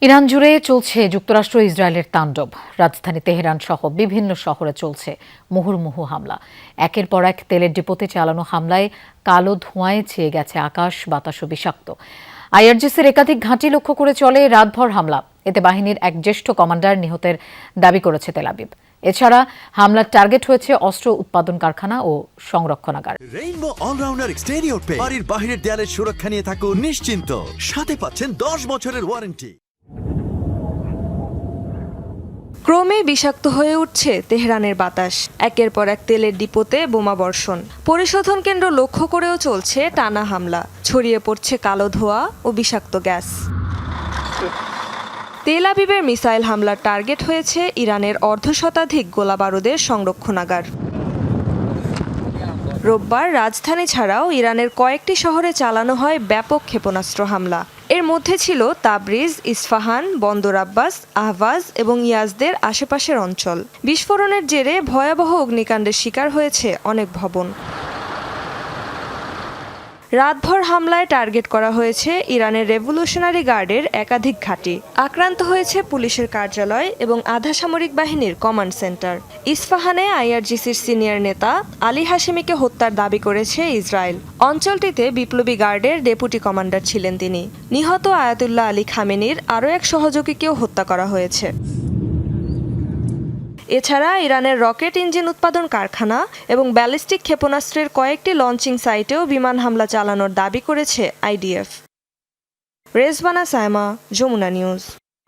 Iran জুড়ে চলছে যুক্তরাষ্ট্র ইসরায়েলের তাণ্ডব। রাজধানী তেহরান সহ বিভিন্ন শহরে চলছে মুহুর্মুহু হামলা। একের পর এক তেলের ডিপোতে চালানো হামলায় কালো ধোঁয়ায় ছেয়ে গেছে আকাশ, বাতাসও বিষাক্ত। আইআরজিসির একাধিক ঘাঁটি লক্ষ্য করে চলে রাতভর হামলা। এতে বাহিনীর এক জ্যেষ্ঠ কমান্ডার নিহতের দাবি করেছে তেল আবিব। এছাড়া হামলার টার্গেট হয়েছে অস্ত্র উৎপাদন কারখানা ও সংরক্ষণাগার। রেইনবো অলরাউন্ডার এক্সটেরিয়র পেইন্ট বাড়ির বাহিরের দেয়ালের সুরক্ষা নিয়ে থাকুন নিশ্চিন্ত। সাথে পাচ্ছেন 10 বছরের ওয়ারেন্টি। ক্রমে বিষাক্ত হয়ে উঠছে তেহরানের বাতাস। একের পর এক তেলের ডিপোতে বোমা বর্ষণ, পরিশোধন কেন্দ্র লক্ষ্য করেও চলছে টানা হামলা। ছড়িয়ে পড়ছে কালো ধোঁয়া ও বিষাক্ত গ্যাস। তেল আবিবের মিসাইল হামলার টার্গেট হয়েছে ইরানের অর্ধশতাধিক গোলাবারুদের সংরক্ষণাগার। রোববার রাজধানী ছাড়াও ইরানের কয়েকটি শহরে চালানো হয় ব্যাপক ক্ষেপণাস্ত্র হামলা। এর মধ্যে ছিল তাবরিজ, ইস্পাহান, বন্দর আব্বাস, আহভাজ এবং ইয়াজদের আশেপাশের অঞ্চল। বিস্ফোরণের জেরে ভয়াবহ অগ্নিকাণ্ডের শিকার হয়েছে অনেক ভবন। রাতভর হামলায় টার্গেট করা হয়েছে ইরানের রেভলিউশনারি গার্ডের একাধিক ঘাঁটি। আক্রান্ত হয়েছে পুলিশের কার্যালয় এবং আধা সামরিক বাহিনীর কমান্ড সেন্টার। ইস্পাহানে আইআরজিসির সিনিয়র নেতা আলী হাশেমিকে হত্যার দাবি করেছে ইসরায়েল। অঞ্চলটিতে বিপ্লবী গার্ডের ডেপুটি কমান্ডার ছিলেন তিনি। নিহত আয়াতুল্লাহ আলী খামেনির আরও এক সহযোগীকেও হত্যা করা হয়েছে। এছাড়া ইরানের রকেট ইঞ্জিন উৎপাদন কারখানা এবং ব্যালিস্টিক ক্ষেপণাস্ত্রের কয়েকটি লঞ্চিং সাইটেও বিমান হামলা চালানোর দাবি করেছে আইডিএফ। রেজবানা সায়মা, যমুনা নিউজ।